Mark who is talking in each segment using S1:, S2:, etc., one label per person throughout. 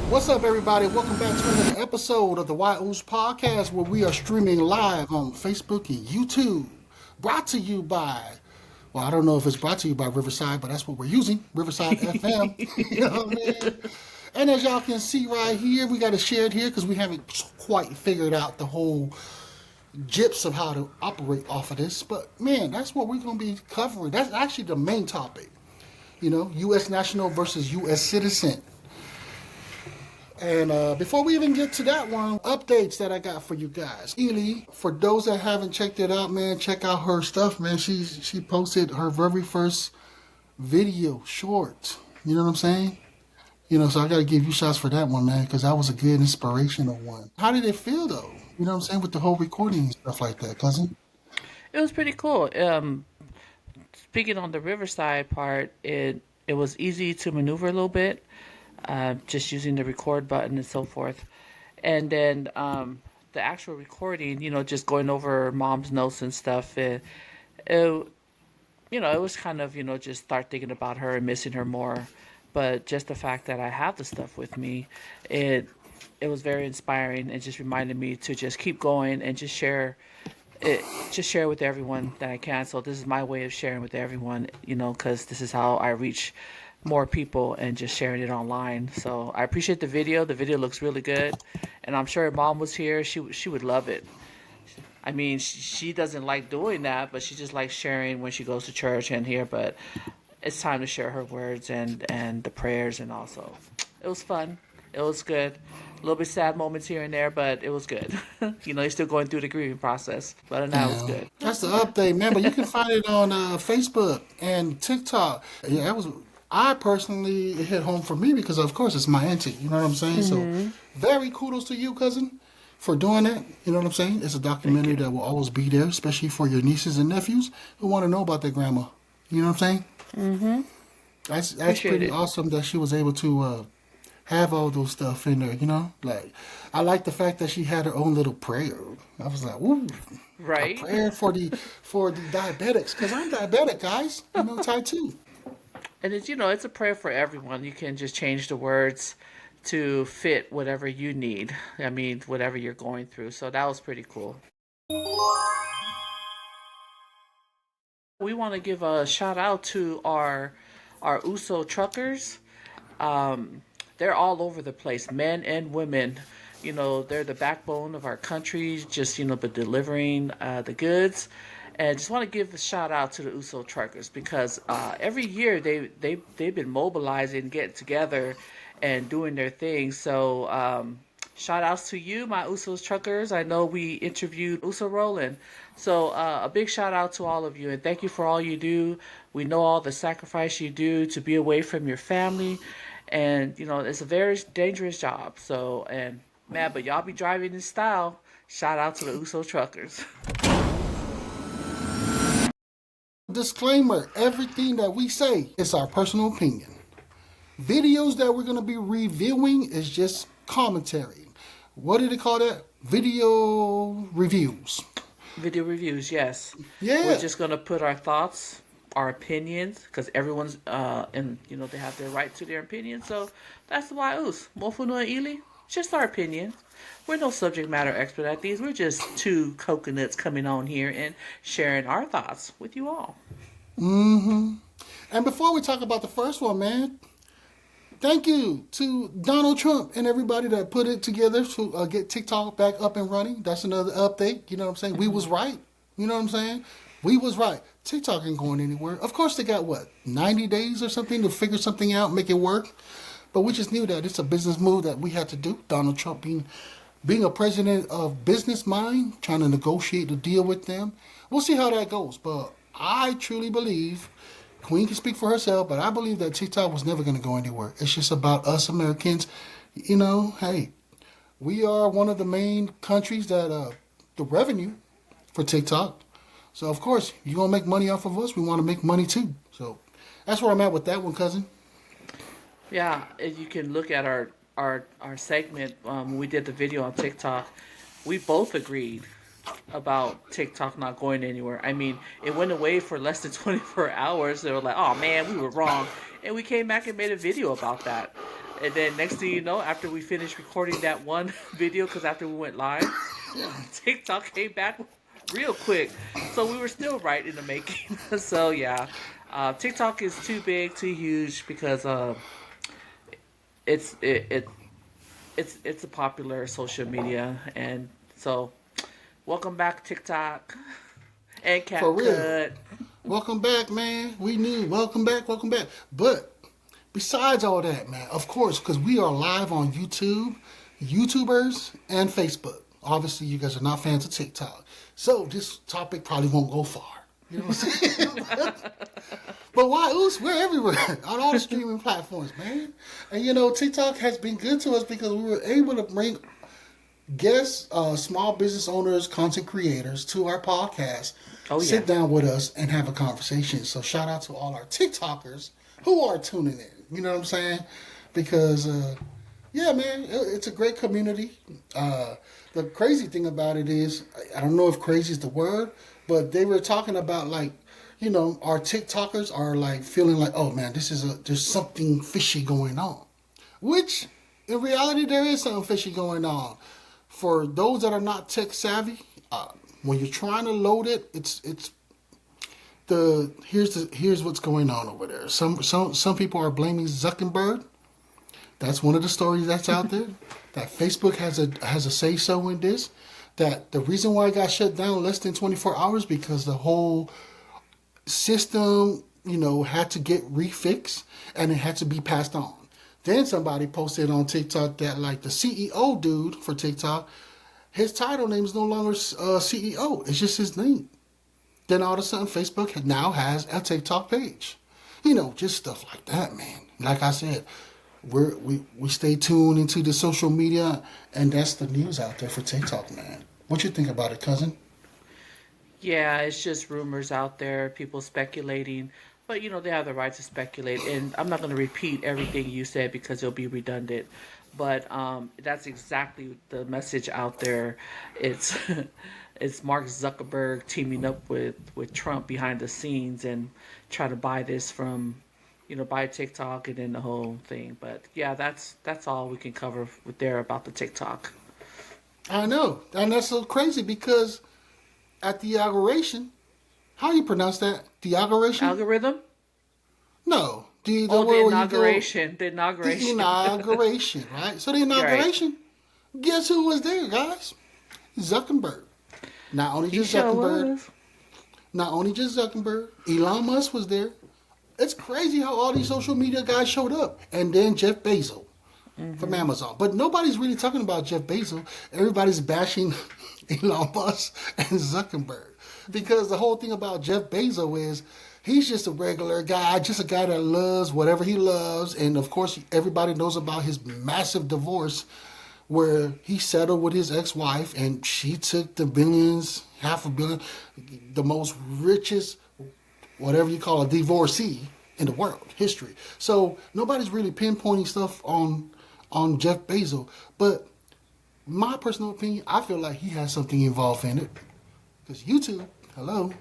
S1: What's up, everybody? Welcome back to another episode of the Uce Podcast, where we are streaming live on Facebook and YouTube. Brought to you by, well, I don't know if it's brought to you by Riverside, but that's what we're using, Riverside FM. You know what I mean? And as y'all can see right here, we got to share it here because we haven't quite figured out the whole gyps of how to operate off of this. But man, that's what we're going to be covering. That's actually the main topic. You know, U.S. national versus U.S. citizen. And before we even get to that one, updates that I got for you guys. Ely, for those that haven't checked it out, man, check out her stuff, man. She posted her very first video short. You know what I'm saying? You know, so I got to give you shots for that one, man, because that was a good inspirational one. How did it feel, though? You know what I'm saying? With the whole recording and stuff like that, cousin?
S2: It was pretty cool. Speaking on the Riverside part, it was easy to maneuver a little bit, just using the record button and so forth. And then the actual recording, just going over mom's notes and stuff. It it was kind of, just start thinking about her and missing her more. But just the fact that I have the stuff with me, it it was very inspiring and just reminded me to just keep going and just share with everyone that I can. So this is my way of sharing with everyone, because this is how I reach more people and just sharing it online. So I appreciate the video. The video looks really good, and I'm sure if mom was here, she would love it. I mean, she doesn't like doing that, but she just likes sharing when she goes to church and here. But it's time to share her words and the prayers, and also it was fun. It was good. A little bit sad moments here and there, but it was good. You're still going through the grieving process, but now it's
S1: Damn.
S2: good.
S1: That's the update, man. But you can find it on Facebook and TikTok. Yeah, that was. I personally it hit home for me because, of course, it's my auntie. You know what I'm saying? So, very kudos to you, cousin, for doing that. You know what I'm saying? It's a
S2: Thank
S1: documentary
S2: you.
S1: that will always be there, especially for your nieces and nephews who want to know about their grandma. You know what I'm saying? That's
S2: Appreciate
S1: pretty
S2: it.
S1: awesome that she was able to have all those stuff in there. Like I like the fact that she had her own little prayer. I was like, ooh, a
S2: Right?
S1: prayer for the diabetics because I'm diabetic, guys. Type two.
S2: And it's a prayer for everyone. You can just change the words to fit whatever you need. I mean, whatever you're going through. So that was pretty cool. We want to give a shout out to our USO truckers. They're all over the place, men and women. They're the backbone of our country, just, but delivering the goods. And just want to give a shout out to the USO truckers because every year they've been mobilizing, getting together, and doing their thing. So shout outs to you, my USO's truckers. I know we interviewed USO Roland. So a big shout out to all of you and thank you for all you do. We know all the sacrifice you do to be away from your family. And, it's a very dangerous job. So, and man, but y'all be driving in style. Shout out to the USO truckers.
S1: Disclaimer: everything that we say is our personal opinion. Videos that we're going to be reviewing is just commentary. What did they call that? Video reviews.
S2: Video reviews, yes. We're
S1: Yeah.
S2: just going to put our thoughts, our opinions, because everyone's, and, they have their right to their opinion. So that's why us. Mofuno and Ili, just our opinion. We're no subject matter expert at these. We're just two coconuts coming on here and sharing our thoughts with you all.
S1: And before we talk about the first one, man, thank you to Donald Trump and everybody that put it together to get TikTok back up and running. That's another update. You know what I'm saying? We was right. You know what I'm saying? We was right. TikTok ain't going anywhere. Of course, they got what 90 days or something to figure something out, make it work. But we just knew that it's a business move that we had to do. Donald Trump being a president of business mind, trying to negotiate a deal with them. We'll see how that goes. But I truly believe Queen can speak for herself, but I believe that TikTok was never going to go anywhere. It's just about us Americans. Hey, we are one of the main countries that the revenue for TikTok. So of course, you're gonna make money off of us. We want to make money too. So that's where I'm at with that one, cousin.
S2: Yeah, and you can look at our segment when we did the video on TikTok. We both agreed about TikTok not going anywhere. I mean, it went away for less than 24 hours. They were like, "Oh man, we were wrong," and we came back and made a video about that. And then next thing you know, after we finished recording that one video, because after we went live, TikTok came back real quick. So we were still right in the making. So yeah, TikTok is too big, too huge because it's it, it it's a popular social media, and so welcome back TikTok and
S1: For real.
S2: CapCut.
S1: Welcome back, man. We knew. Welcome back. Welcome back. But besides all that, man, of course, because we are live on YouTube, YouTubers, and Facebook. Obviously, you guys are not fans of TikTok. So this topic probably won't go far. You know what I'm saying? But why, Uce? We're everywhere on all the streaming platforms, man. And TikTok has been good to us because we were able to bring guests, small business owners, content creators to our podcast,
S2: Oh yeah.
S1: sit down with us and have a conversation. So shout out to all our TikTokers who are tuning in. You know what I'm saying? Because, yeah, man, it's a great community. The crazy thing about it is, I don't know if crazy is the word, but they were talking about our TikTokers are like feeling like, oh man, there's something fishy going on. Which, in reality, there is something fishy going on. For those that are not tech savvy, when you're trying to load it, here's what's going on over there. Some people are blaming Zuckerberg. That's one of the stories that's out there. That Facebook has a say so in this. That the reason why it got shut down less than 24 hours because the whole system, had to get refixed and it had to be passed on. Then somebody posted on TikTok that like the CEO dude for TikTok, his title name is no longer CEO. It's just his name. Then all of a sudden Facebook now has a TikTok page. Just stuff like that, man. Like I said, we stay tuned into the social media, and that's the news out there for TikTok, man. What you think about it, cousin?
S2: Yeah, it's just rumors out there, people speculating. But they have the right to speculate, and I'm not going to repeat everything you said because it'll be redundant. But that's exactly the message out there. It's it's Mark Zuckerberg teaming up with Trump behind the scenes and trying to buy this from, buy TikTok and then the whole thing. But yeah, that's all we can cover with there about the TikTok.
S1: I know, and that's so crazy because at the inauguration, how you pronounce that? The inauguration?
S2: Algorithm?
S1: No, the
S2: Oh, the
S1: word where you go.
S2: inauguration. The
S1: The
S2: inauguration.
S1: inauguration, right? So the
S2: You're right.
S1: inauguration, guess who was there, guys? Zuckerberg. Not only
S2: He
S1: just
S2: sure
S1: Zuckerberg,
S2: was.
S1: not only just Zuckerberg, Elon Musk was there. It's crazy how all these social media guys showed up, and then Jeff Bezos from Amazon. But nobody's really talking about Jeff Bezos. Everybody's bashing Elon Musk and Zuckerberg because the whole thing about Jeff Bezos is he's just a regular guy, just a guy that loves whatever he loves. And of course, everybody knows about his massive divorce where he settled with his ex-wife and she took the billions, $500 million, the most richest, whatever you call a divorcee in the world history. So nobody's really pinpointing stuff on Jeff Bezos. But my personal opinion, I feel like he has something involved in it. Because YouTube, hello,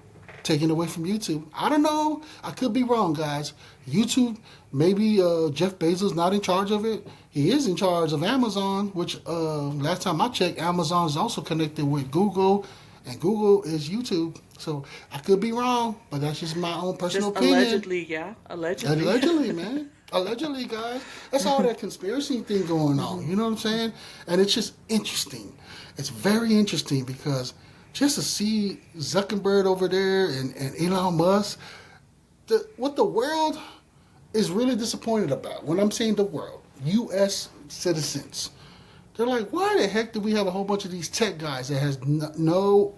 S1: taken away from YouTube. I don't know. I could be wrong, guys. YouTube, maybe Jeff Bezos not in charge of it. He is in charge of Amazon, which last time I checked, Amazon is also connected with Google, and Google is YouTube. So I could be wrong, but that's just my own personal
S2: Just
S1: opinion.
S2: allegedly, yeah. Allegedly.
S1: Allegedly, man. Allegedly, guys. That's all that conspiracy thing going on. You know what I'm saying? And it's just interesting. It's very interesting because just to see Zuckerberg over there and Elon Musk, what the world is really disappointed about, when I'm saying the world, U.S. citizens, they're like, why the heck do we have a whole bunch of these tech guys that has no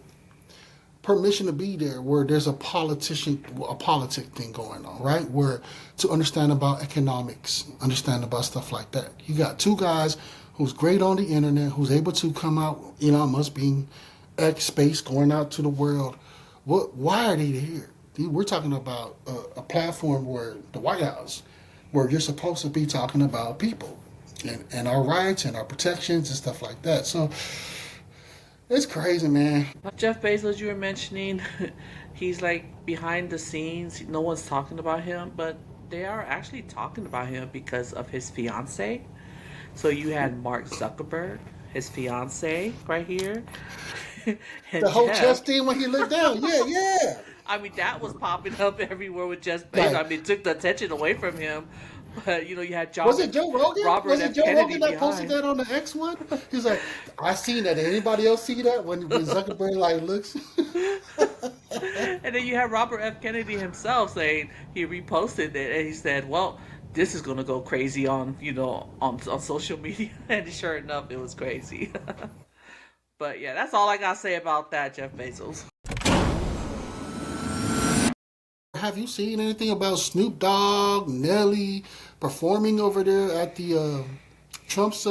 S1: permission to be there where there's a politic thing going on, right? Where to understand about economics, understand about stuff like that. You got two guys who's great on the internet, who's able to come out, Elon Musk being X space, going out to the world. Why are they here? We're talking about a platform where the White House, where you're supposed to be talking about people and our rights and our protections and stuff like that. So it's crazy, man.
S2: Jeff Bezos, you were mentioning, he's like behind the scenes. No one's talking about him, but they are actually talking about him because of his fiance. So you had Mark Zuckerberg, his fiance, right here,
S1: The
S2: and
S1: whole chest
S2: Jeff.
S1: thing when he looked down. Yeah, yeah.
S2: I mean, that was popping up everywhere with Jeff Bezos.
S1: Like,
S2: I mean, it took the attention away from him. But you had
S1: was it Joe Rogan?
S2: Robert
S1: Was it
S2: F.
S1: Joe
S2: Kennedy
S1: Rogan that posted
S2: behind.
S1: that on the X one? He's like, I seen that. Did anybody else see that when Zuckerberg like looks?
S2: And then you had Robert F. Kennedy himself saying he reposted it, and he said, "Well, this is gonna go crazy on on social media." And sure enough, it was crazy. But yeah, that's all I gotta say about that, Jeff Bezos.
S1: Have you seen anything about Snoop Dogg, Nelly performing over there at the Trump's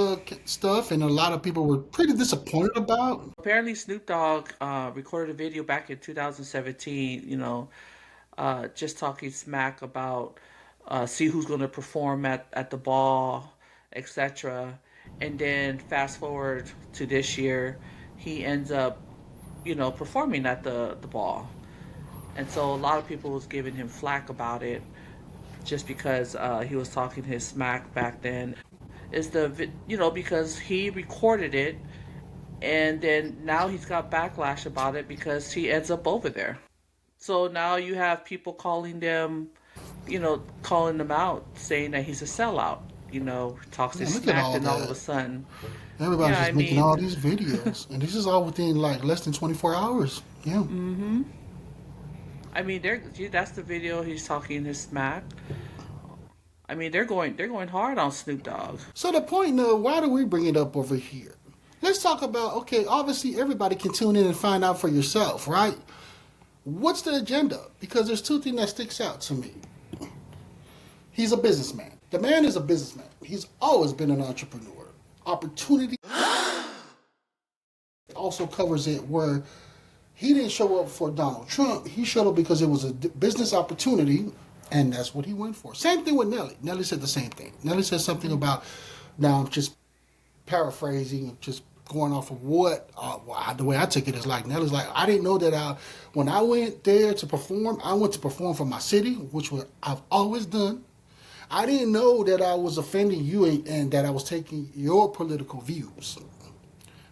S1: stuff? And a lot of people were pretty disappointed about.
S2: Apparently, Snoop Dogg recorded a video back in 2017. Just talking smack about see who's going to perform at the ball, etc. And then fast forward to this year, he ends up, performing at the ball. And so a lot of people was giving him flack about it just because he was talking his smack back then. Is because he recorded it and then now he's got backlash about it because he ends up over there. So now you have people calling them out, saying that he's a sellout. Talks
S1: Man,
S2: his
S1: look at
S2: smack,
S1: all
S2: and all of a
S1: that.
S2: sudden,
S1: Everybody's
S2: yeah, I
S1: just making all
S2: mean,
S1: these videos, and this is all within like less than 24 hours. Yeah.
S2: that's the video he's talking his smack. I mean, they're going hard on Snoop Dogg.
S1: So the point now, why do we bring it up over here? Let's talk about, okay, obviously everybody can tune in and find out for yourself, right? What's the agenda? Because there's two things that sticks out to me. He's a businessman. The man is a businessman. He's always been an entrepreneur. Opportunity also covers it where he didn't show up for Donald Trump. He showed up because it was a business opportunity, and that's what he went for. Same thing with Nelly. Nelly said the same thing. Nelly said something about, now I'm just paraphrasing, just going off of what, the way I took it is like, Nelly's like, I didn't know that when I went there to perform, I went to perform for my city, which I've always done. I didn't know that I was offending you and that I was taking your political views.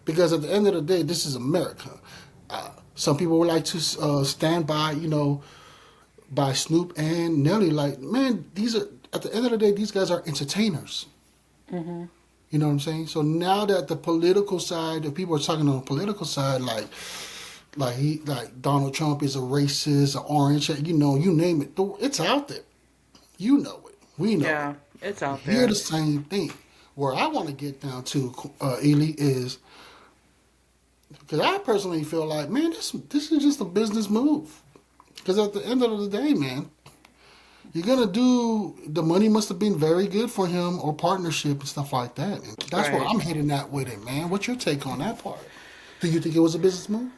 S1: Because at the end of the day, this is America. Some people would like to stand by, by Snoop and Nelly. Like, man, at the end of the day, these guys are entertainers.
S2: Mm-hmm.
S1: You know what I'm saying? So now that the political side, the people are talking on the political side, like Donald Trump is a racist, an orange, you name it, it's out there. You know it. We know
S2: Yeah,
S1: it.
S2: it's out
S1: Hear
S2: there.
S1: the same thing. Where I want to get down to, Ely, is because I personally feel like, man, this is just a business move. Because at the end of the day, man, you're gonna the money must have been very good for him or partnership and stuff like that. And that's where
S2: Right.
S1: I'm heading at with it, man. What's your take on that part? Do you think it was a business move?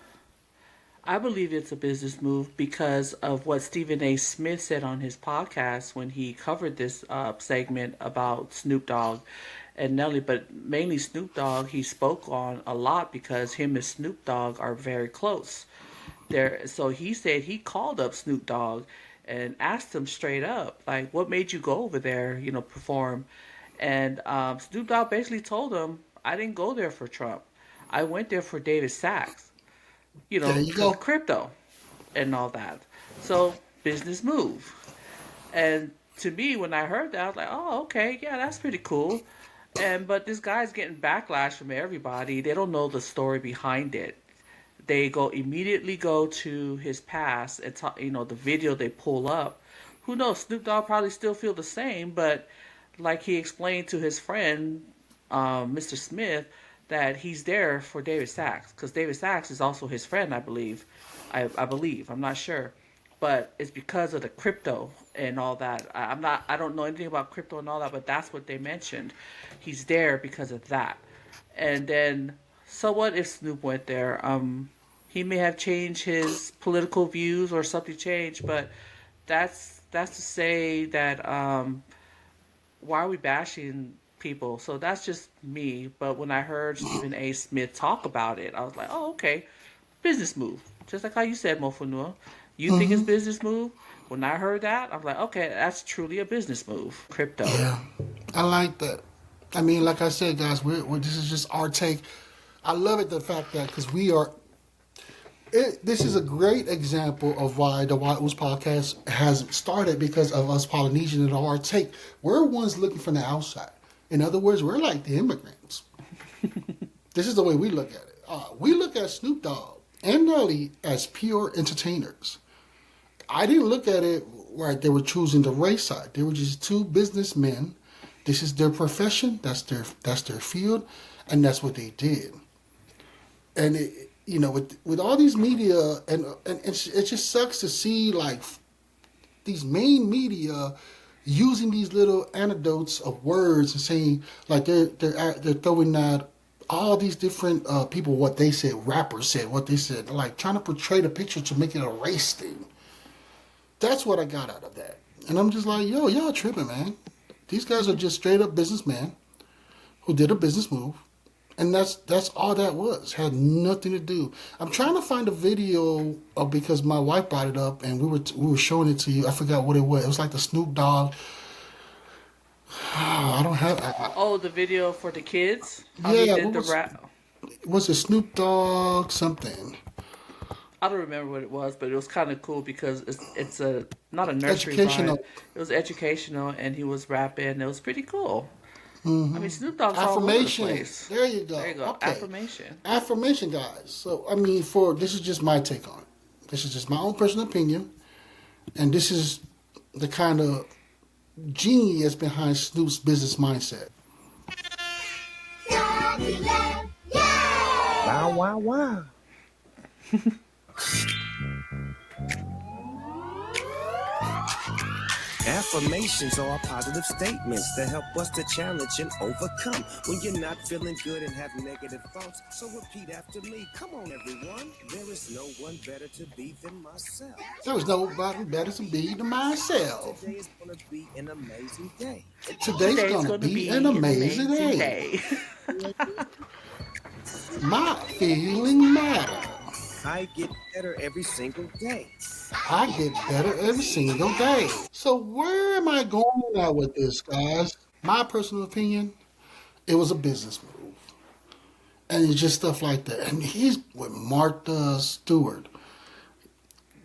S2: I believe it's a business move because of what Stephen A. Smith said on his podcast when he covered this segment about Snoop Dogg and Nelly, but mainly Snoop Dogg. He spoke on a lot because him and Snoop Dogg are very close. So he said he called up Snoop Dogg and asked him straight up, like, "What made you go over there, perform?" And Snoop Dogg basically told him, "I didn't go there for Trump. I went there for David Sachs."
S1: There you
S2: Because of
S1: go.
S2: crypto and all that. So, business move. And to me, when I heard that, I was like, oh, okay, yeah, that's pretty cool. But this guy's getting backlash from everybody. They don't know the story behind it. They immediately go to his past and talk, the video they pull up. Who knows? Snoop Dogg probably still feel the same, but like he explained to his friend, Mr. Smith, that he's there for David Sachs because David Sachs is also his friend, I believe. I believe. I'm not sure, but it's because of the crypto and all that. I'm not. I don't know anything about crypto and all that, but that's what they mentioned. He's there because of that. And then, so what if Snoop went there? He may have changed his political views or something changed, but that's to say that why are we bashing people? So that's just me. But when I heard Stephen A. Smith talk about it, I was like, oh, okay, business move. Just like how you said, Mofunua. You think it's business move? When I heard that, I'm like, okay, that's truly a business move. Crypto.
S1: Yeah, I like that. I mean, like I said, guys, this is just our take. I love it the fact that because we are. This is a great example of why the Uce Podcast has started because of us Polynesian and our take. We're ones looking from the outside. In other words, we're like the immigrants. This is the way we look at it. We look at Snoop Dogg and Nelly as pure entertainers. I didn't look at it where they were choosing the race side. They were just two businessmen. This is their profession. That's their field, and that's what they did. And with all these media, and it just sucks to see like these main media using these little anecdotes of words and saying like they're throwing out all these different people what they said, rappers said what they said, like trying to portray the picture to make it a race thing. That's what I got out of that. And I'm just like, yo, y'all tripping, man. These guys are just straight up businessmen who did a business move. And that's all that was. Had nothing to do. I'm trying to find a video because my wife brought it up and we were showing it to you. I forgot what it was. It was like the Snoop Dogg. I don't have.
S2: Oh, the video for the kids? How he
S1: Yeah,
S2: did the rap?
S1: was it Snoop Dogg something?
S2: I don't remember what it was, but it was kind of cool because it's a not a nursery
S1: Educational.
S2: rhyme. It was educational, and he was rapping. It was pretty cool. I mean, Snoop Dogg's all over the
S1: Affirmation.
S2: place.
S1: There you go.
S2: There you go.
S1: Okay.
S2: Affirmation.
S1: Affirmation, guys. So I mean, this is just my take on it. This is just my own personal opinion, and this is the kind of genius behind Snoop's business mindset.
S3: Wow, wow, wow. Affirmations are positive statements that help us to challenge and overcome when you're not feeling good and have negative thoughts. So repeat after me. Come on, everyone. There is no one better to be than myself.
S1: There was nobody better to be than myself.
S3: Today is going to be an amazing day.
S1: Today's gonna be an amazing day. My feeling matter.
S3: I get better every single day.
S1: I get better every single day. So where am I going now with this, guys? My personal opinion, it was a business move. And it's just stuff like that. And he's with Martha Stewart,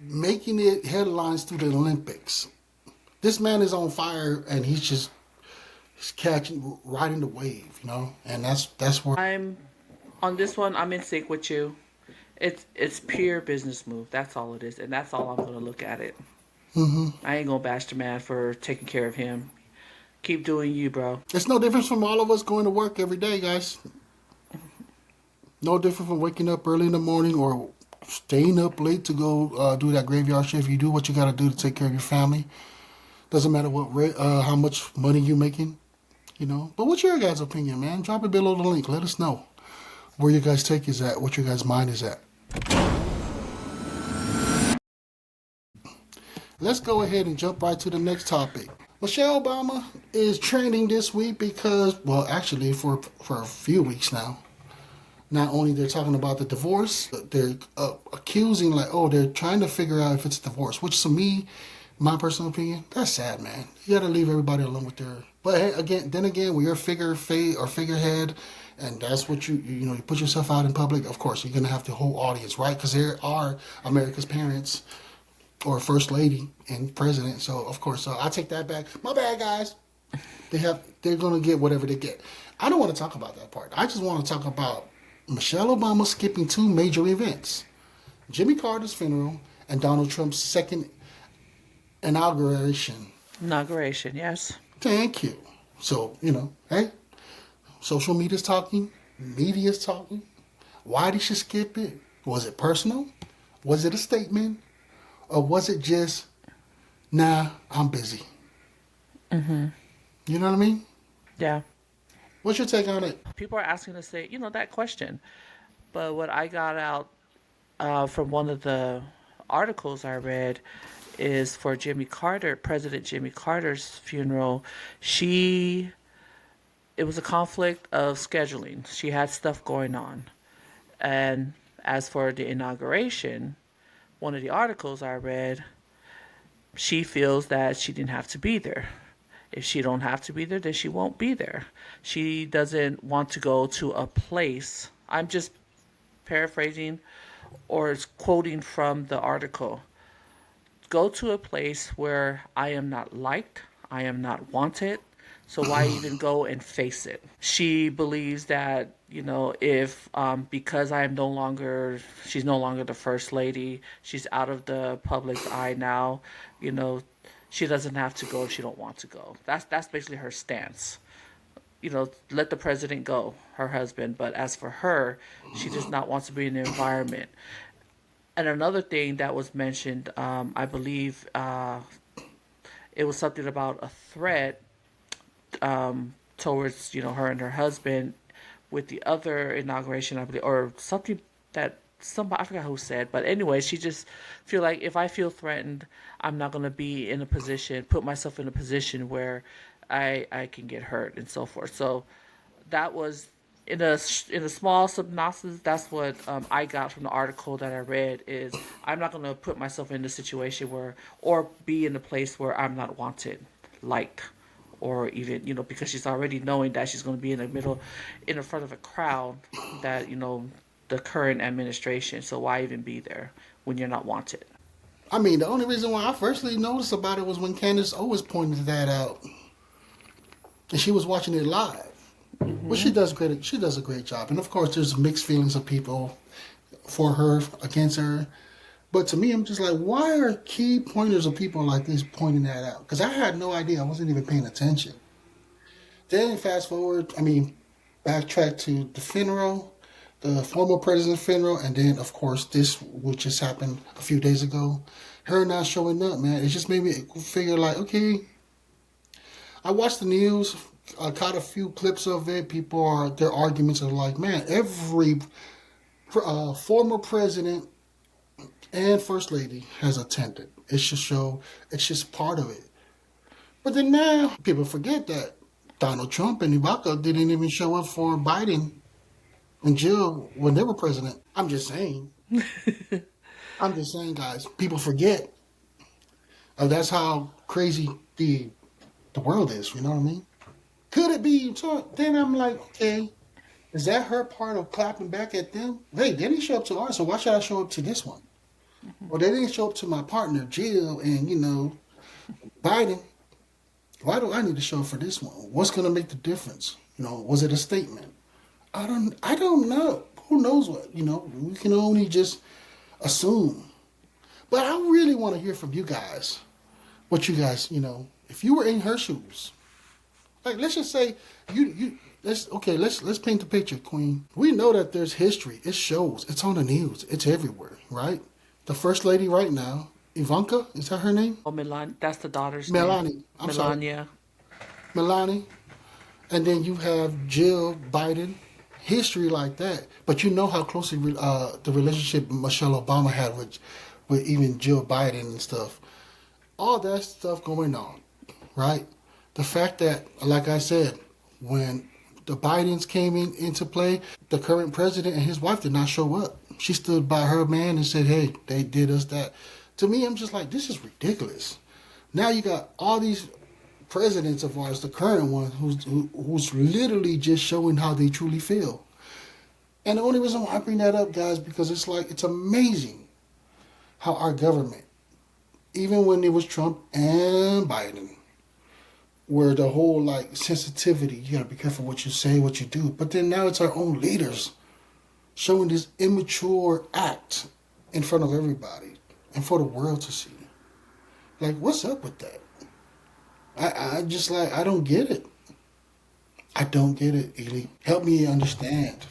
S1: making it headlines through the Olympics. This man is on fire and he's riding the wave, And that's where
S2: I'm on this one. I'm in sync with you. It's pure business move. That's all it is, and that's all I'm gonna look at it. I ain't gonna bash the man for taking care of him. Keep doing you, bro.
S1: it's no difference from all of us going to work every day, guys. No different from waking up early in the morning or staying up late to go do that graveyard shift. You do what you got to do to take care of your family. Doesn't matter how much money you're making, But what's your guys' opinion, man? Drop it below the link. Let us know where your guys' take is at, what your guys' mind is at. Let's go ahead and jump right to the next topic. Michelle Obama is trending this week because, well, actually for a few weeks now. Not only they're talking about the divorce, but they're accusing they're trying to figure out if it's a divorce. Which to me, my personal opinion, that's sad, man. You got to leave everybody alone with their. But hey, then again, when you're a figurehead, and that's what you put yourself out in public. Of course, you're gonna have the whole audience, right? Because there are America's parents or first lady and president. So of course, I take that back. My bad, guys. They're gonna get whatever they get. I don't want to talk about that part. I just want to talk about Michelle Obama skipping two major events: Jimmy Carter's funeral and Donald Trump's second inauguration.
S2: Inauguration, yes.
S1: Thank you. So hey, social media's talking, media's talking. Why did she skip it? Was it personal? Was it a statement? Or was it just, nah, I'm busy? You know what I mean?
S2: Yeah.
S1: What's your take on it?
S2: People are asking to say, that question. But what I got out from one of the articles I read is for President Jimmy Carter's funeral, it was a conflict of scheduling. She had stuff going on. And as for the inauguration, one of the articles I read, she feels that she didn't have to be there. If she don't have to be there, then she won't be there. She doesn't want to go to a place. I'm just paraphrasing or quoting from the article. Go to a place where I am not liked, I am not wanted, so why even go and face it? She believes that, if because I am no longer, she's no longer the first lady, she's out of the public's eye now, she doesn't have to go if she don't want to go. That's basically her stance. Let the president go, her husband. But as for her, she does not want to be in the environment. And another thing that was mentioned, I believe it was something about a threat towards, her and her husband with the other inauguration, I believe, or something that somebody, I forgot who said, but anyway, she just feel like if I feel threatened, I'm not going to be in a position, put myself in a position where I can get hurt and so forth. So that was in a small synopsis. That's what I got from the article that I read. Is I'm not going to put myself in a situation where, or be in a place where I'm not wanted, liked, or even because she's already knowing that she's going to be in the front of a crowd that the current administration. So why even be there when you're not wanted?
S1: I mean, the only reason why I firstly noticed about it was when Candace Owens pointed that out, and she was watching it live. Mm-hmm. Well, she does a great job, and of course, there's mixed feelings of people for her, against her. But to me, I'm just like, why are key pointers of people like this pointing that out? Because I had no idea. I wasn't even paying attention. Then fast forward, backtrack to the funeral, the former president's funeral, and then, of course, this, which just happened a few days ago. Her not showing up, man. It just made me figure like, okay. I watched the news. I caught a few clips of it. Their arguments are like, man, every former president and first lady has attended. It's just part of it. But then now, people forget that Donald Trump and Ivanka didn't even show up for Biden and Jill when they were president. I'm just saying. Guys. People forget. That's how crazy the world is, you know what I mean? Could it be Trump? Then I'm like, okay, is that her part of clapping back at them? Hey, they didn't show up to ours, so why should I show up to this one? Mm-hmm. Well, they didn't show up to my partner, Jill, and, Biden. Why do I need to show up for this one? What's going to make the difference? Was it a statement? I don't know. Who knows what? We can only just assume. But I really want to hear from you guys. What you guys, if you were in her shoes, like let's just say let's paint the picture, Queen. We know that there's history. It shows. It's on the news. It's everywhere, right? The first lady right now, Ivanka, is that her name?
S2: Oh, Melania. That's the daughter's
S1: Melania.
S2: name.
S1: Melania. Melania. And then you have Jill Biden. History like that. But you know how closely the relationship Michelle Obama had with even Jill Biden and stuff. All that stuff going on, right? The fact that, like I said, when the Bidens came into play, the current president and his wife did not show up. She stood by her man and said, hey, they did us that. To me, I'm just like, this is ridiculous. Now you got all these presidents of ours, the current one, who's literally just showing how they truly feel. And the only reason why I bring that up, guys, because it's amazing how our government, even when it was Trump and Biden, where the whole sensitivity, you gotta be careful what you say, what you do. But then now it's our own leaders showing this immature act in front of everybody and for the world to see. Like, what's up with that? I just I don't get it. I don't get it, Ely. Help me understand.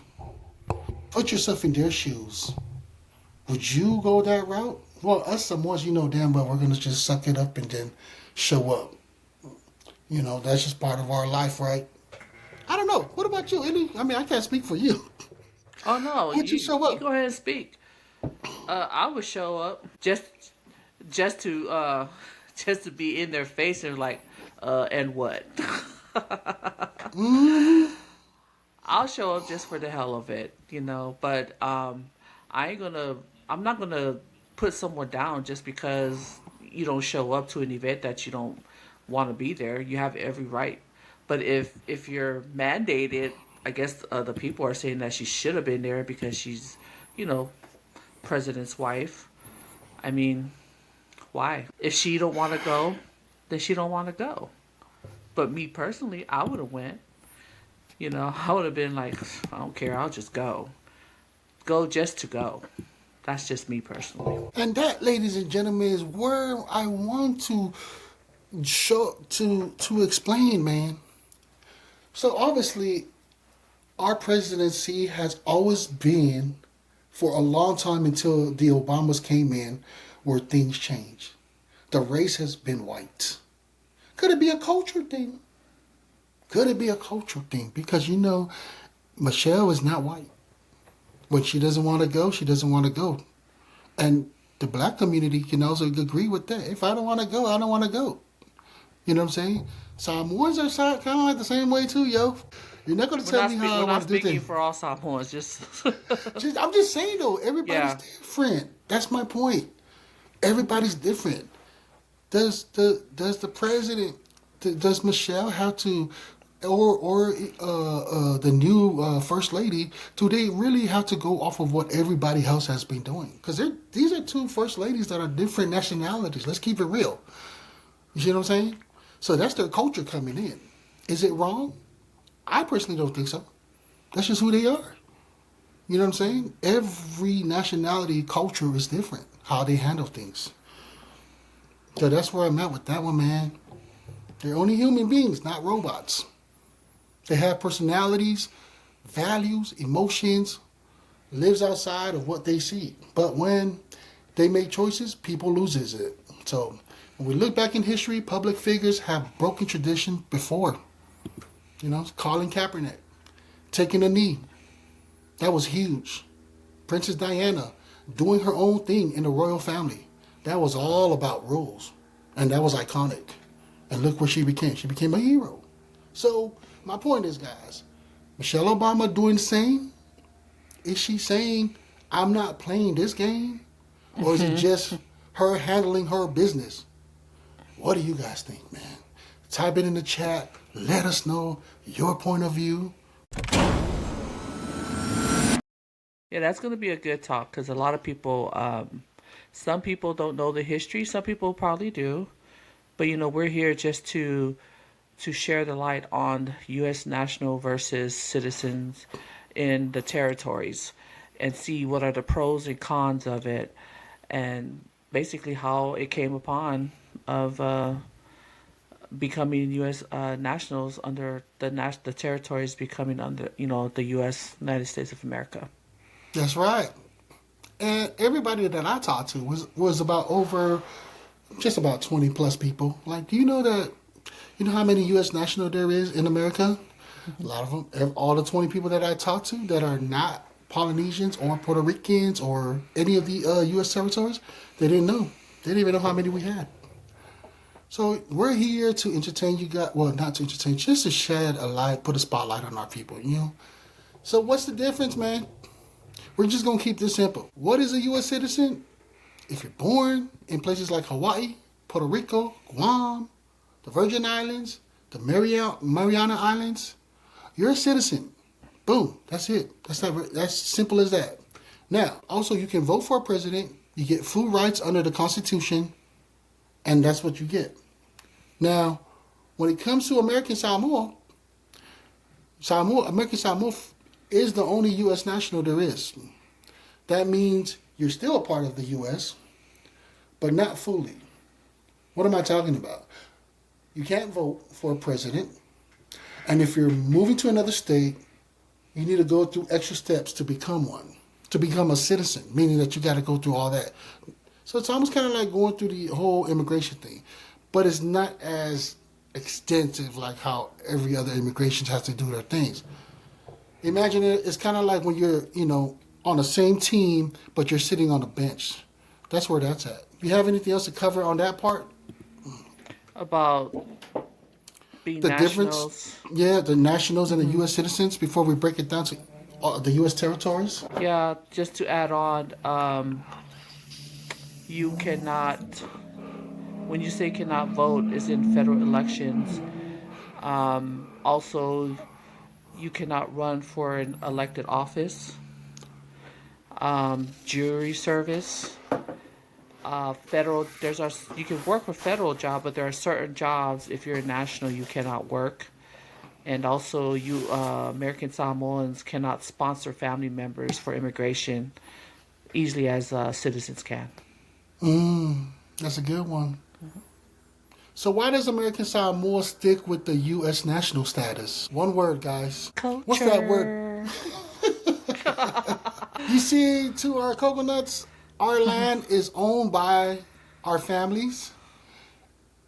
S1: Put yourself in their shoes. Would you go that route? Well, us Samoans, damn well we're going to just suck it up and then show up. That's just part of our life, right? I don't know. What about you, Ely? I can't speak for you.
S2: Oh, no.
S1: Would you show up?
S2: You go ahead and speak. I would show up just to be in their face and and what?
S1: Mm-hmm.
S2: I'll show up just for the hell of it, but I'm not gonna put someone down just because you don't show up to an event that you don't want to be there. You have every right. But if you're mandated, I guess the people are saying that she should have been there because she's, you know, president's wife. I mean, why? If she don't want to go, then she don't want to go. But me personally, I would have went. You know, I would have been like, I don't care, I'll just go. Go just to go. That's just me personally.
S1: And that, ladies and gentlemen, is where I want to show to explain, man. So obviously, our presidency has always been, for a long time until the Obamas came in, where things changed. The race has been white. Could it be a culture thing? Could it be a cultural thing? Because, you know, Michelle is not white. When she doesn't want to go, she doesn't want to go. And the black community can also agree with that. If I don't want to go, I don't want to go. You know what I'm saying? Samoans are kind of like the same way too, yo. You're not going to tell me how I want to do things.
S2: We're not speaking for all Samoans.
S1: I'm just saying, though, everybody's different. That's my point. Everybody's different. Does the president, does Michelle have to, or the new first lady, do they really have to go off of what everybody else has been doing? Because these are two first ladies that are different nationalities. Let's keep it real. You see what I'm saying? So that's their culture coming in. Is it wrong? I personally don't think so. That's just who they are. You know what I'm saying? Every nationality culture is different, how they handle things. So that's where I'm at with that one, man. They're only human beings, not robots. They have personalities, values, emotions, lives outside of what they see. But when they make choices, people loses it. So when we look back in history, public figures have broken tradition before. You know, Colin Kaepernick, taking a knee. That was huge. Princess Diana doing her own thing in the royal family. That was all about rules. And that was iconic. And look where she became. She became a hero. So my point is, guys, Michelle Obama doing the same? Is she saying, I'm not playing this game? Or is it just her handling her business? What do you guys think, man? Type it in the chat. Let us know your point of view.
S2: Yeah, that's going to be a good talk because a lot of people, some people don't know the history. Some people probably do. But, you know, we're here just to share the light on U.S. national versus citizens in the territories and see what are the pros and cons of it and basically how it came upon of becoming U.S. Nationals under the territories becoming under, you know, the U.S. United States of America.
S1: That's right. And everybody that I talked to was just about 20 plus people. Like, do you know how many U.S. national there is in America? A lot of them. All the 20 people that I talked to that are not Polynesians or Puerto Ricans or any of the U.S. territories, they didn't know. They didn't even know how many we had. So we're here to entertain you guys. Well, not to entertain, just to shed a light, put a spotlight on our people, you know? So what's the difference, man? We're just going to keep this simple. What is a U.S. citizen? If you're born in places like Hawaii, Puerto Rico, Guam, the Virgin Islands, the Mariana Islands, you're a citizen. Boom. That's it. That's simple as that. Now, also, you can vote for a president. You get full rights under the Constitution, and that's what you get. Now, when it comes to American Samoa is the only U.S. national there is. That means you're still a part of the U.S., but not fully. What am I talking about? You can't vote for a president, and if you're moving to another state, you need to go through extra steps to become one, to become a citizen, meaning that you got to go through all that. So it's almost kind of like going through the whole immigration thing, but it's not as extensive like how every other immigration has to do their things. Imagine it's kind of like when you're, on the same team, but you're sitting on a bench. That's where that's at. You have anything else to cover on that part?
S2: About being
S1: the
S2: nationals?
S1: Difference? Yeah, the nationals and the U.S. citizens before we break it down to the U.S. territories?
S2: Yeah, just to add on, You cannot, when you say cannot vote, is in federal elections. Also, you cannot run for an elected office. Jury service. Federal, you can work a federal job, but there are certain jobs, if you're a national, you cannot work. And also, American Samoans cannot sponsor family members for immigration easily as citizens can.
S1: That's a good one. So why does American Samoa stick with the U.S. national status? One word, guys.
S2: Culture.
S1: What's that word? You see, to our coconuts, our land is owned by our families,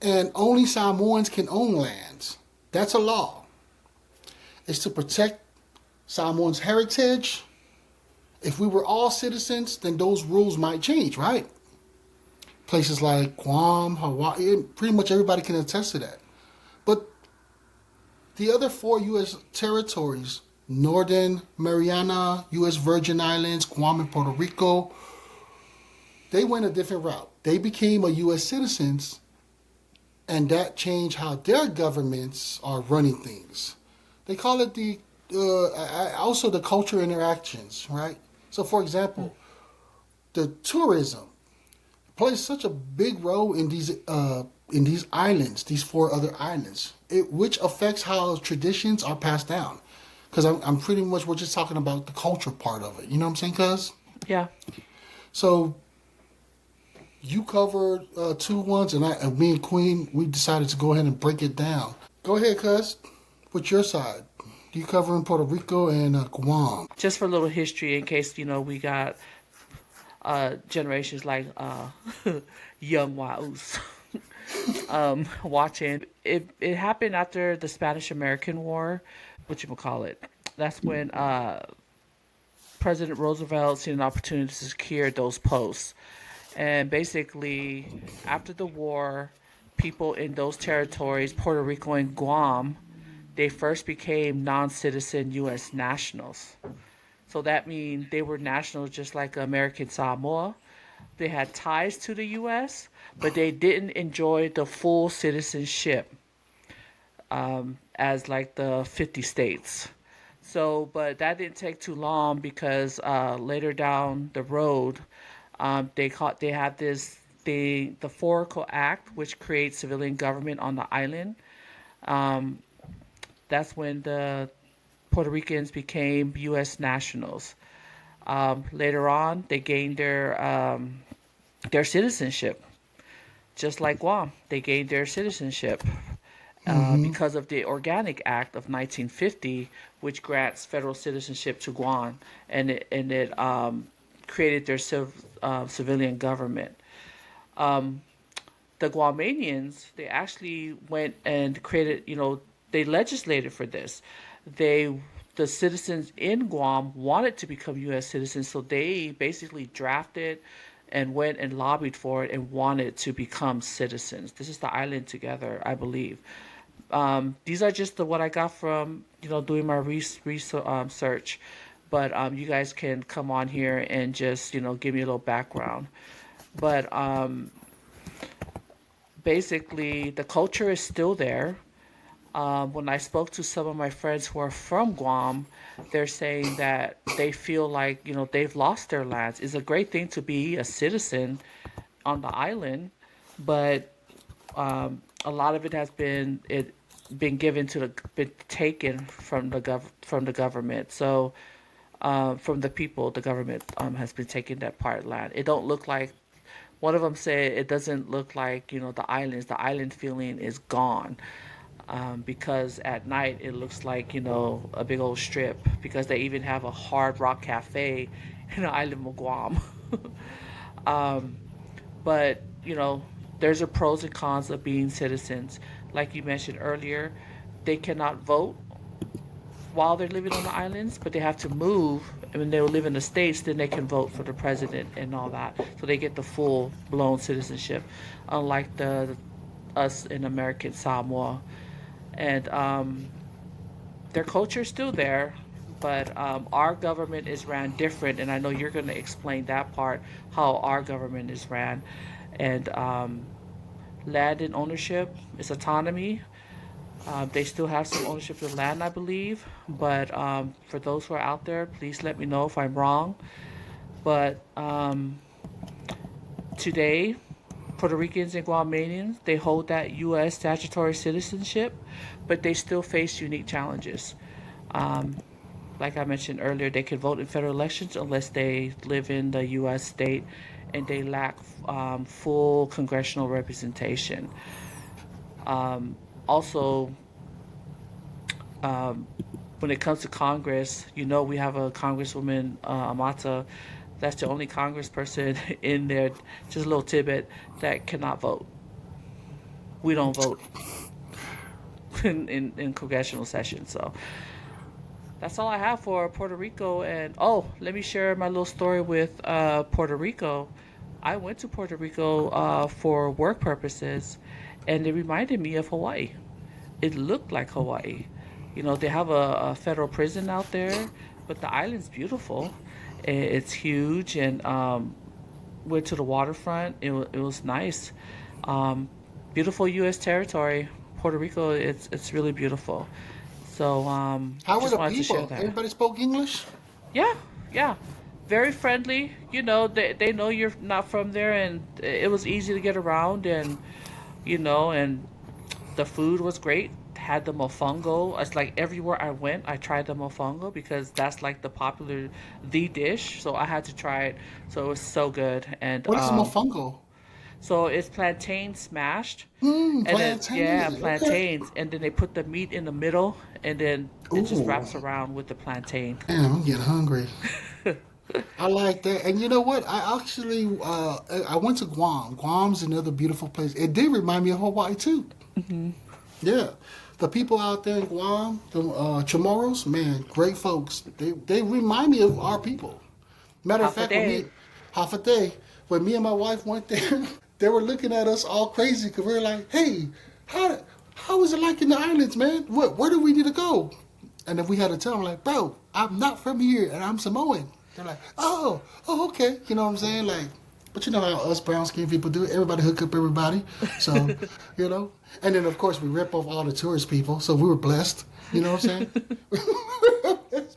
S1: and only Samoans can own lands. That's a law. It's to protect Samoans' heritage. If we were all citizens, then those rules might change, right? Places like Guam, Hawaii, pretty much everybody can attest to that. But the other 4 U.S. territories, Northern Mariana, U.S. Virgin Islands, Guam, and Puerto Rico, they went a different route. They became a U.S. citizens, and that changed how their governments are running things. They call it also the cultural interactions, right? So, for example, the tourism plays such a big role in these islands, these 4 other islands, which affects how traditions are passed down. Because I'm pretty much, we're just talking about the culture part of it. You know what I'm saying, cuz?
S2: Yeah.
S1: So you covered 2 ones, and me and Queen, we decided to go ahead and break it down. Go ahead, cuz. What's your side? You covering Puerto Rico and Guam.
S2: Just for a little history, in case, we got generations like young Uce watching. It happened after the Spanish-American War, whatchamacallit. That's when President Roosevelt seen an opportunity to secure those posts. And basically, after the war, people in those territories, Puerto Rico and Guam, they first became non-citizen U.S. nationals. So that means they were nationals just like American Samoa. They had ties to the U.S., but they didn't enjoy the full citizenship as like the 50 states. So, but that didn't take too long because later down the road, they had the Foraker Act, which creates civilian government on the island. That's when the Puerto Ricans became U.S. nationals. Later on, they gained their citizenship, just like Guam. They gained their citizenship because of the Organic Act of 1950, which grants federal citizenship to Guam, and it created their civilian government. The Guamanians, they actually went and created, they legislated for this. The citizens in Guam wanted to become U.S. citizens, so they basically drafted and went and lobbied for it and wanted to become citizens. This is the island together, I believe. These are just what I got from doing my research, but you guys can come on here and just give me a little background. But basically, the culture is still there. When I spoke to some of my friends who are from Guam, they're saying that they feel like, they've lost their lands. It's a great thing to be a citizen on the island, but a lot of it has been given been taken from the government. So from the people, the government has been taking that part of land. It don't look like. One of them said it doesn't look like the islands. The island feeling is gone. Because at night it looks like a big old strip, because they even have a Hard Rock Cafe in the island of Guam. But there's a pros and cons of being citizens. Like you mentioned earlier, they cannot vote while they're living on the islands, but they have to move, and when they live in the States, then they can vote for the president and all that, so they get the full blown citizenship, unlike us in American Samoa. And their culture is still there. but our government is ran different, and I know you're going to explain that part, how our government is ran. And land and ownership is autonomy. They still have some ownership of land, I believe. But for those who are out there, please let me know if I'm wrong. But today, Puerto Ricans and Guatemanians, they hold that U.S. statutory citizenship, but they still face unique challenges. Um, like I mentioned earlier, they can vote in federal elections unless they live in the U.S. state and they lack full congressional representation. Also, um, when it comes to Congress, we have a Congresswoman, Amata, that's the only congressperson in there, just a little tidbit, that cannot vote. We don't vote in congressional sessions. So that's all I have for Puerto Rico. And oh, let me share my little story with Puerto Rico. I went to Puerto Rico for work purposes, and it reminded me of Hawaii. It looked like Hawaii. They have a federal prison out there, but the island's beautiful. It's huge, and went to the waterfront. It was nice. Um, Beautiful U.S. territory. Puerto Rico, it's really beautiful. So
S1: How were
S2: just
S1: the
S2: wanted to share
S1: people?
S2: that.
S1: Everybody spoke English?
S2: Yeah, yeah. Very friendly. They know you're not from there, and it was easy to get around, and the food was great. Had the mofongo. It's like everywhere I went, I tried the mofongo because that's like the dish. So I had to try it. So it was so good. And
S1: What is mofongo?
S2: so it's plantain smashed, and then yeah,
S1: Plantain. Okay.
S2: plantains, and then they put the meat in the middle, and then it just
S1: Ooh,
S2: wraps around with the plantain.
S1: damn, I'm getting hungry. I like that. And you know what? I went to Guam. Guam's another beautiful place. It did remind me of Hawaii too. Yeah. The people out there in Guam, the Chamorros, man, great folks. They remind me of our people. Matter of
S2: Half a
S1: fact,
S2: day.
S1: half a day, when me and my wife went there, they were looking at us all crazy because we were like, hey, how is it like in the islands, man? Where do we need to go? And then we had to tell them, like, bro, I'm not from here and I'm Samoan. They're like, oh, okay. You know what I'm saying? Like, but you know how us brown skinned people do it. Everybody hook up everybody. So, you know. And then, of course, we rip off all the tourist people. So we were blessed. You know what I'm saying?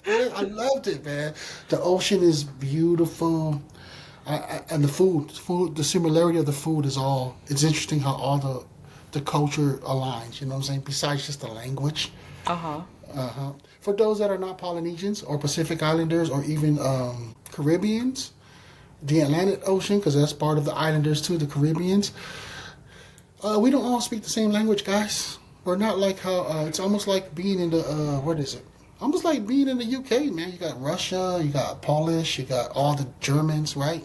S1: I loved it, man. The ocean is beautiful. And the food, the similarity of the food it's interesting how all the culture aligns. You know what I'm saying? Besides just the language.
S2: Uh-huh.
S1: Uh-huh. For those that are not Polynesians or Pacific Islanders or even Caribbeans, the Atlantic Ocean, because that's part of the Islanders too, the Caribbeans, we don't all speak the same language, guys. We're not like how, it's almost like being in the, what is it? Almost like being in the UK, man. You got Russia, you got Polish, you got all the Germans, right?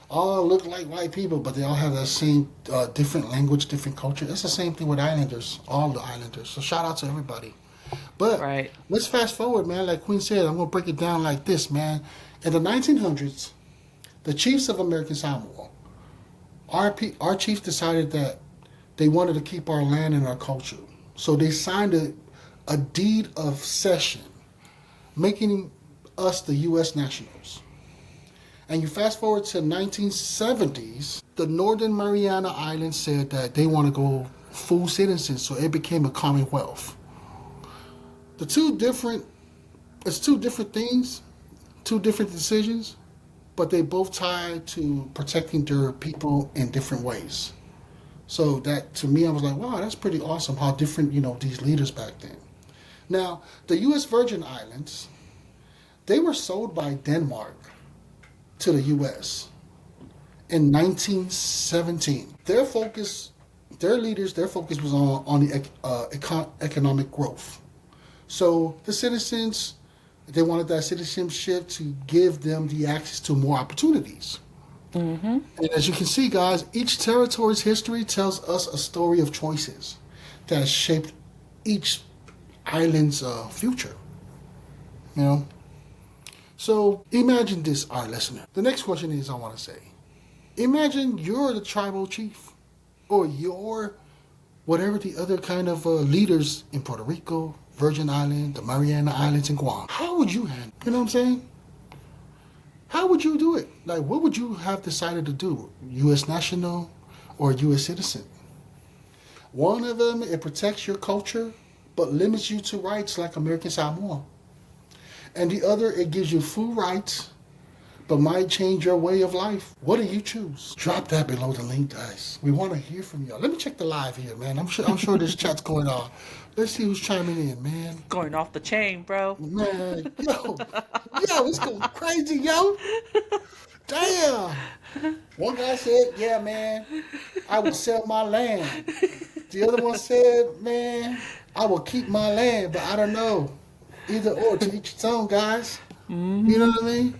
S1: All look like white people, but they all have that same different language, different culture. It's the same thing with Islanders, all the Islanders. So shout out to everybody. But
S2: Right.
S1: let's fast forward, man. Like Queen said, I'm going to break it down like this, man. In the 1900s, the chiefs of American Samoa, our chiefs decided that they wanted to keep our land and our culture. So they signed a deed of cession, making us the U.S. nationals. And you fast forward to 1970s, the Northern Mariana Islands said that they want to go full citizens, so it became a commonwealth. It's two different things, two different decisions, but they both tie to protecting their people in different ways. So that, to me, I was like, wow, that's pretty awesome how different, these leaders back then. Now, the U.S. Virgin Islands, they were sold by Denmark to the U.S. in 1917. Their focus was on the economic growth. So the citizens, they wanted that citizenship to give them the access to more opportunities.
S2: Mm-hmm.
S1: And as you can see, guys, each territory's history tells us a story of choices that has shaped each island's future. You know? So imagine this, our listener. The next question is, I want to say, imagine you're the tribal chief, or you're whatever the other kind of leaders in Puerto Rico, Virgin Island, the Mariana Islands, and Guam. How would you handle it? You know what I'm saying? How would you do it? Like, what would you have decided to do? U.S. national or U.S. citizen? One of them, it protects your culture, but limits you to rights like American Samoa. And the other, it gives you full rights, but might change your way of life. What do you choose? Drop that below the link, guys. We want to hear from y'all. Let me check the live here, man. I'm sure this chat's going on. Let's see who's chiming in, man.
S2: Going off the chain, bro.
S1: Man, yo, it's going crazy, yo. Damn. One guy said, yeah, man, I would sell my land. The other one said, man, I will keep my land, but I don't know. Either or, to each its own, guys. Mm-hmm. You know what I mean?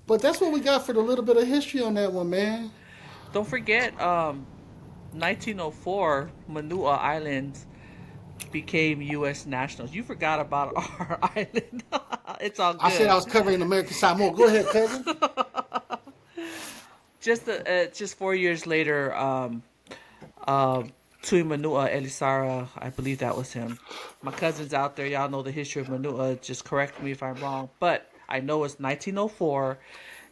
S1: But that's what we got for the little bit of history on that one, man.
S2: Don't forget, 1904, Manua Islands became U.S. nationals. You forgot about our island. It's all good.
S1: I said I was covering American Samoa. Go ahead, cousin.
S2: Just 4 years later, Tui Manua Elisara, I believe that was him. My cousin's out there. Y'all know the history of Manua. Just correct me if I'm wrong. But I know it's 1904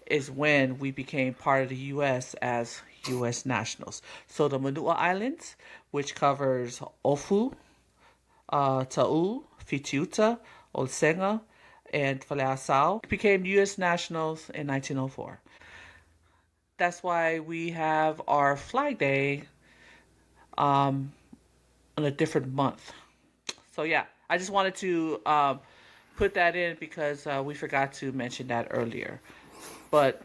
S2: is when we became part of the U.S. as U.S. nationals. So the Manua Islands, which covers Ofu, Ta'u, Fitiuta, Olsenga, and Faleasau, became U.S. nationals in 1904. That's why we have our Flag Day on a different month. So yeah, I just wanted to put that in because we forgot to mention that earlier. But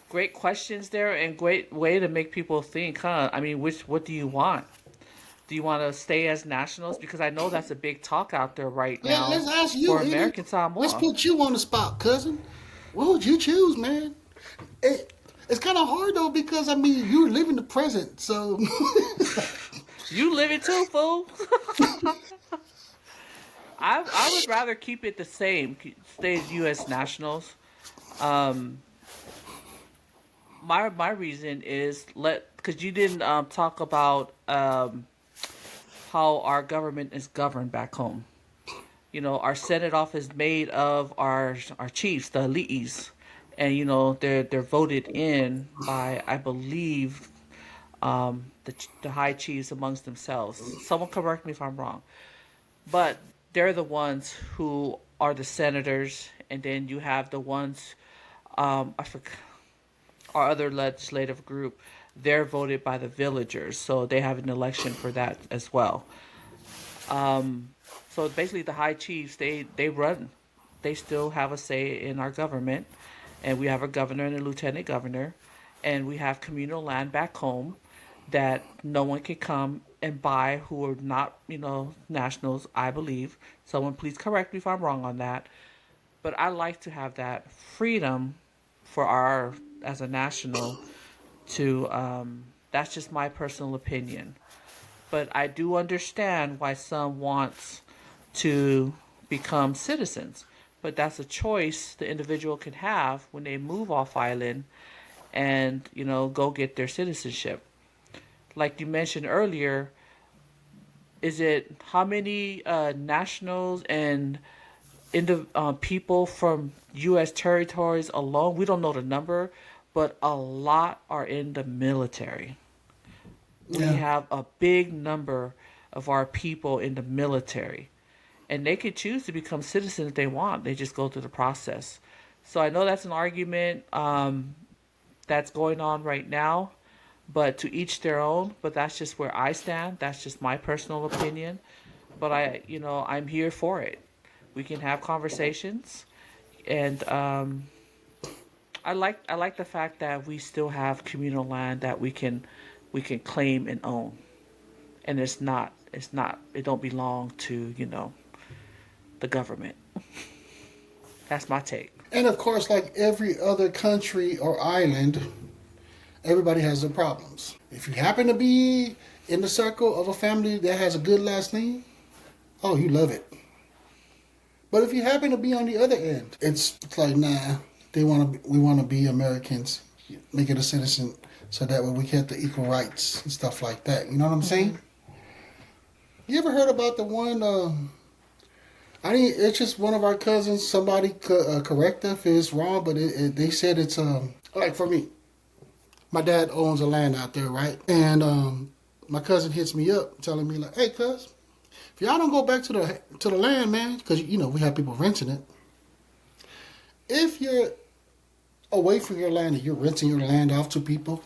S2: great questions there and great way to make people think, huh? I mean, what do you want? Do you want to stay as nationals? Because I know that's a big talk out there right now.
S1: Let's ask you,
S2: for American Samoa.
S1: Let's put you on the spot, cousin. What would you choose, man? It's kind of hard though because I mean you live in the present, so
S2: you live it too, fool. I would rather keep it the same, stay as U.S. nationals. My reason is because you didn't talk about how our government is governed back home. You know, our Senate office is made of our chiefs, the elites. And you know they're voted in by, I believe, the high chiefs amongst themselves. Someone correct me if I'm wrong, but they're the ones who are the senators, and then you have the ones, I forgot, our other legislative group. They're voted by the villagers, so they have an election for that as well. So basically, the high chiefs they run. They still have a say in our government. And we have a governor and a lieutenant governor, and we have communal land back home that no one can come and buy who are not, nationals, I believe. Someone please correct me if I'm wrong on that. But I like to have that freedom for as a national to, that's just my personal opinion. But I do understand why some wants to become citizens. But that's a choice the individual can have when they move off island and, go get their citizenship. Like you mentioned earlier, is it how many nationals and people from U.S. territories alone? We don't know the number, but a lot are in the military. Yeah. We have a big number of our people in the military. And they could choose to become citizens if they want. They just go through the process. So I know that's an argument that's going on right now, but to each their own. But that's just where I stand. That's just my personal opinion. But I'm here for it. We can have conversations, and I like the fact that we still have communal land that we can claim and own, and it don't belong to the government. That's my take.
S1: And of course, like every other country or island, everybody has their problems. If you happen to be in the circle of a family that has a good last name, oh, you love it. But if you happen to be on the other end, it's like, nah, we want to be Americans, make it a citizen, so that way we get the equal rights and stuff like that. You know what I'm saying? You ever heard about the one It's just one of our cousins. Somebody correct us if it's wrong, but they said it's like for me. My dad owns a land out there, right? And my cousin hits me up, telling me like, "Hey, cuz, if y'all don't go back to the land, man, because we have people renting it. If you're away from your land and you're renting your land off to people,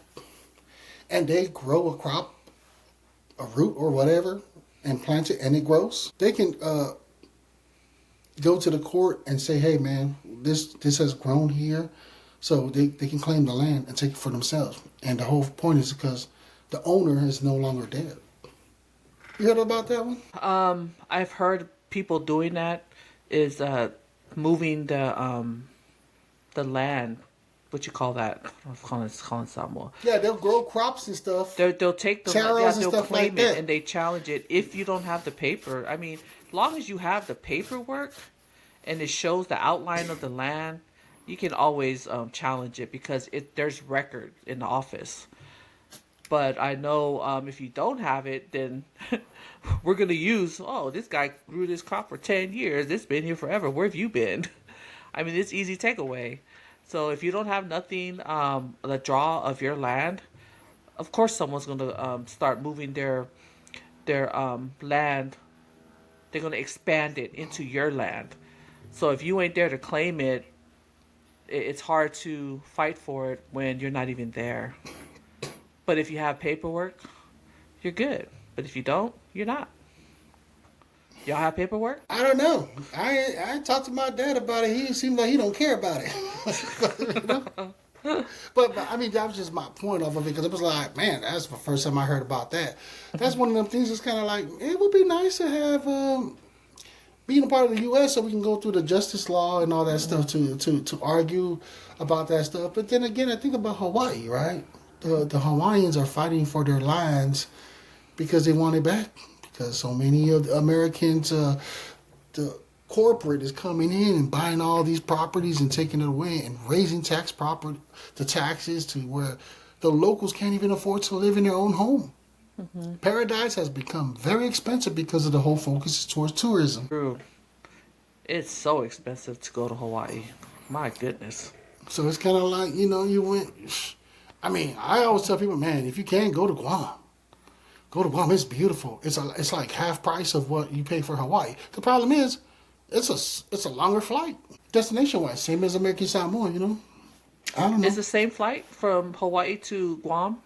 S1: and they grow a crop, a root or whatever, and plant it, and it grows, they can go to the court and say, hey, man, this has grown here, so they can claim the land and take it for themselves. And the whole point is because the owner is no longer dead." You heard about that one?
S2: I've heard people doing that is moving the land. What you call that? I'm calling Samoa.
S1: Yeah, they'll grow crops and stuff.
S2: They'll take the land,
S1: Taros and
S2: they'll
S1: stuff
S2: claim
S1: like
S2: it,
S1: that.
S2: and they challenge it if you don't have the paper. I mean, as long as you have the paperwork and it shows the outline of the land, you can always challenge it because there's record in the office. But I know if you don't have it, then we're going to use, this guy grew this crop for 10 years. It's been here forever. Where have you been? I mean, it's easy takeaway. So if you don't have nothing, the draw of your land, of course someone's going to start moving their land. They're going to expand it into your land. So if you ain't there to claim it, it's hard to fight for it when you're not even there. But if you have paperwork, you're good. But if you don't, you're not. Y'all have paperwork?
S1: I don't know. I talked to my dad about it. He seemed like he don't care about it. But I mean, that was just my point off of it because it was like, man, that's the first time I heard about that. That's one of them things that's kind of like, it would be nice to have being a part of the U.S. so we can go through the justice law and all that stuff to argue about that stuff. But then again, I think about Hawaii, right? The Hawaiians are fighting for their lands because they want it back. Because so many of the Americans, the corporate is coming in and buying all these properties and taking it away and raising the taxes to where the locals can't even afford to live in their own home. Mm-hmm. Paradise has become very expensive because of the whole focus is towards tourism.
S2: True. It's so expensive to go to Hawaii. My goodness.
S1: So it's kind of like, you went... I mean, I always tell people, man, if you can, go to Guam. Go to Guam. It's beautiful. It's like half price of what you pay for Hawaii. The problem is, it's a longer flight. Destination-wise, same as American Samoa, I don't know.
S2: Is the same flight from Hawaii to Guam?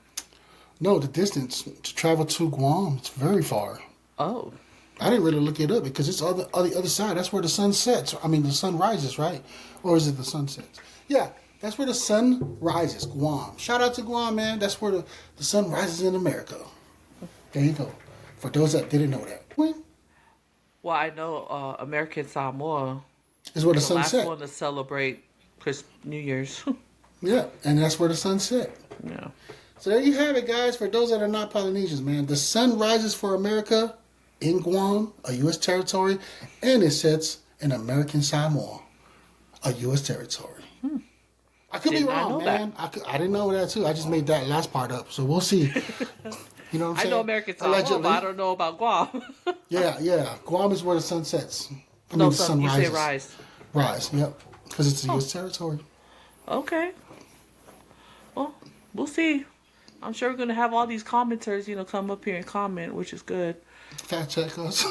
S1: No, the distance to travel to Guam, it's very far.
S2: Oh.
S1: I didn't really look it up because it's on the other side. That's where the sun sets. I mean, the sun rises, right? Or is it the sun sets? Yeah, that's where the sun rises, Guam. Shout out to Guam, man. That's where the sun rises in America. There you go. For those that didn't know that.
S2: Well, I know American Samoa
S1: is where the sun
S2: last
S1: set.
S2: one to celebrate New Year's.
S1: Yeah, and that's where the sun set.
S2: Yeah.
S1: So there you have it, guys. For those that are not Polynesians, man, the sun rises for America in Guam, a U.S. territory, and it sets in American Samoa, a U.S. territory. I could be wrong, man. I didn't know that too. I just made that last part up, so we'll see. You know what I'm saying?
S2: I know American Samoa, but I don't know about Guam.
S1: Yeah. Guam is where the sun sets.
S2: The sun rises. You say rise.
S1: Rise, yep. Because it's a U.S. territory.
S2: Okay. Well, we'll see. I'm sure we're going to have all these commenters, come up here and comment, which is good.
S1: Fact check us.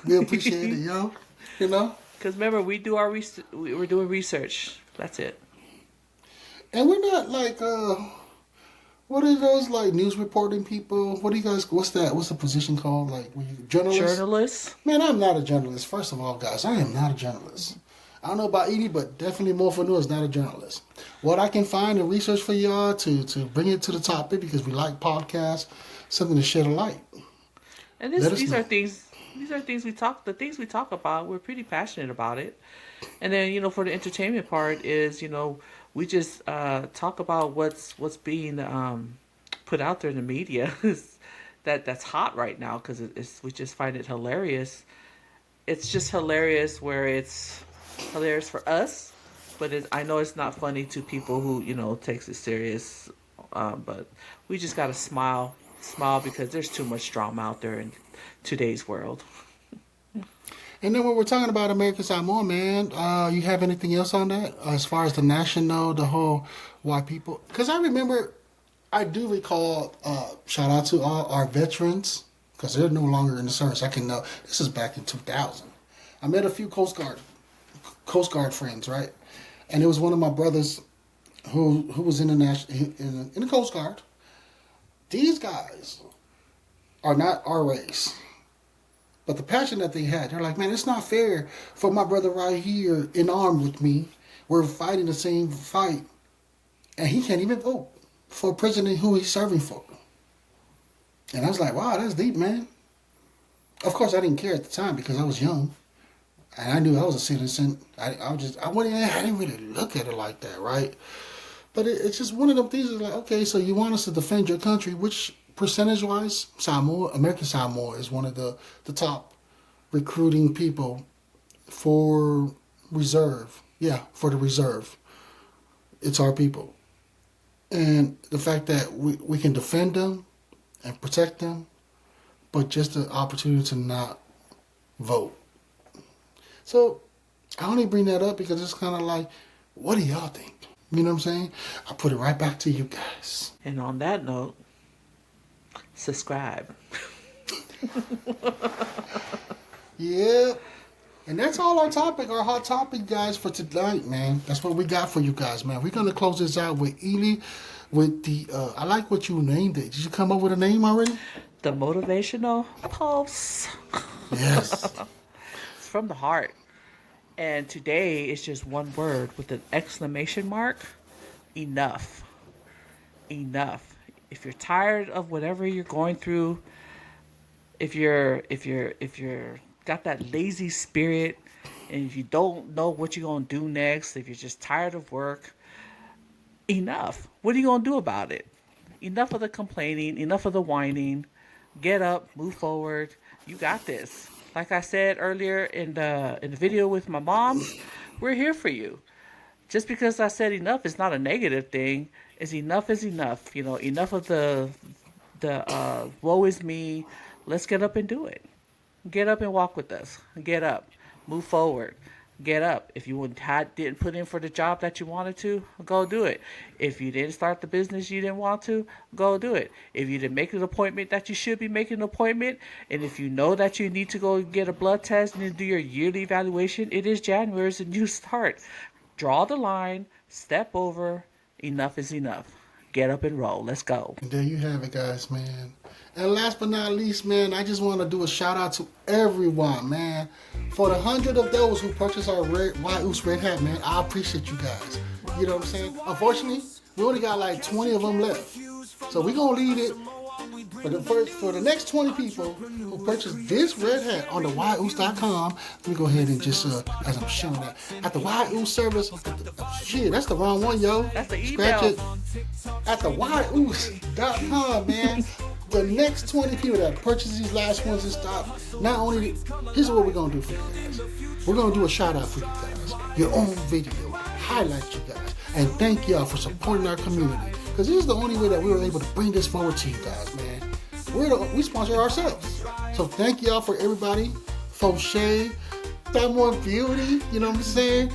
S1: We appreciate it, yo.
S2: Because remember, we're doing research. That's it.
S1: And we're not like, what are those like news reporting people? What's that? What's the position called? Like, were you journalists?
S2: Journalists?
S1: Man, I'm not a journalist. First of all, guys, I am not a journalist. I don't know about Edie, but definitely Morpho is not a journalist. What I can find and research for y'all to bring it to the topic because we like podcasts, something to shed a light.
S2: And these are things we talk. The things we talk about, we're pretty passionate about it. And then for the entertainment part is we just talk about what's being put out there in the media that's hot right now because we just find it hilarious. It's just hilarious where it's hilarious for us, but I know it's not funny to people who takes it serious. But we just gotta smile because there's too much drama out there in today's world.
S1: And then when we're talking about American Samoa, man, you have anything else on that as far as the national, the whole white people? Because I do recall, shout out to all our veterans, because they're no longer in the service. I can know this is back in 2000. I met a few Coast Guard friends, right? And it was one of my brothers who was in the Coast Guard. These guys are not our race. But the passion that they had, they're like, man, it's not fair for my brother right here in armed with me. We're fighting the same fight. And he can't even vote for president who he's serving for. And I was like, wow, that's deep, man. Of course, I didn't care at the time because I was young. And I knew I was a citizen. I didn't really look at it like that, right? But it's just one of them things like, okay, so you want us to defend your country, which percentage-wise, American Samoa is one of the top recruiting people for reserve. Yeah, for the reserve. It's our people. And the fact that we can defend them and protect them, but just the opportunity to not vote. So I only bring that up because it's kind of like, what do y'all think? You know what I'm saying? I put it right back to you guys.
S2: And on that note, subscribe.
S1: Yeah. And that's all our hot topic, guys, for tonight, man. That's what we got for you guys, man. We're going to close this out with Ely, with the, I like what you named it. Did you come up with a name already?
S2: The Motivational Pulse.
S1: Yes.
S2: It's from the heart. And today it's just one word with an exclamation mark. Enough. Enough. If you're tired of whatever you're going through, if you're got that lazy spirit, and if you don't know what you're gonna do next, if you're just tired of work, enough. What are you gonna do about it? Enough of the complaining, enough of the whining. Get up, move forward. You got this. Like I said earlier in the video with my mom, we're here for you. Just because I said enough is not a negative thing. Enough is enough. You know, enough of the woe is me. Let's get up and do it. Get up and walk with us. Get up. Move forward. Get up. If you didn't put in for the job that you wanted to, go do it. If you didn't start the business you didn't want to, go do it. If you didn't make an appointment that you should be making an appointment, and if you know that you need to go get a blood test and do your yearly evaluation, it is January, it's a new start. Draw the line, step over, enough is enough. Get up and roll. Let's go.
S1: And there you have it, guys, man. And last but not least, man, I just want to do a shout out to everyone, man. For the 100 of those who purchased our White Uce red hat, man, I appreciate you guys. You know what I'm saying? Unfortunately, we only got like 20 of them left. So we're going to leave it for the next 20 people who purchased this red hat on the whiteuce.com. Let me go ahead and just, as I'm showing that, at the White Uce service, shit, that's the wrong one, yo.
S2: That's the email.
S1: Scratch it. At the whiteuce.com, man. The next 20 people that purchase these last ones in stock, not only, here's what we're going to do for you guys. We're going to do a shout out for you guys. Your own video. Highlight you guys. And thank y'all for supporting our community. Because this is the only way that we were able to bring this forward to you guys, man. We sponsor ourselves. So thank y'all for everybody. Fauché, Thamon Beauty, you know what I'm saying?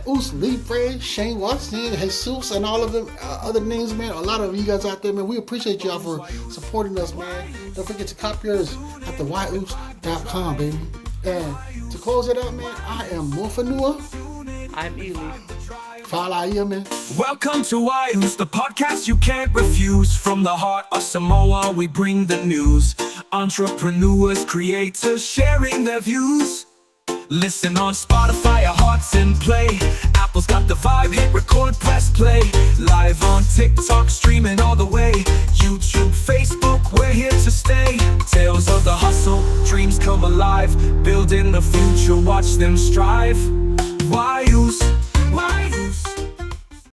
S1: Uce Libre, Shane Watson, Jesus, and all of them other names, man. A lot of you guys out there, man. We appreciate y'all for supporting us, man. Don't forget to cop yours at the whiteuce.com, baby. And to close it out, man, I am Morphanua.
S2: I'm Ely.
S1: Fala aí, man.
S4: Welcome to Uce, the podcast you can't refuse. From the heart of Samoa, we bring the news. Entrepreneurs, creators, sharing their views. Listen on Spotify, our hearts in play. Apple's got the vibe, hit record, press play. Live on TikTok, streaming all the way. YouTube, Facebook, we're here to stay. Tales of the hustle, dreams come alive. Building the future, watch them strive. Uce?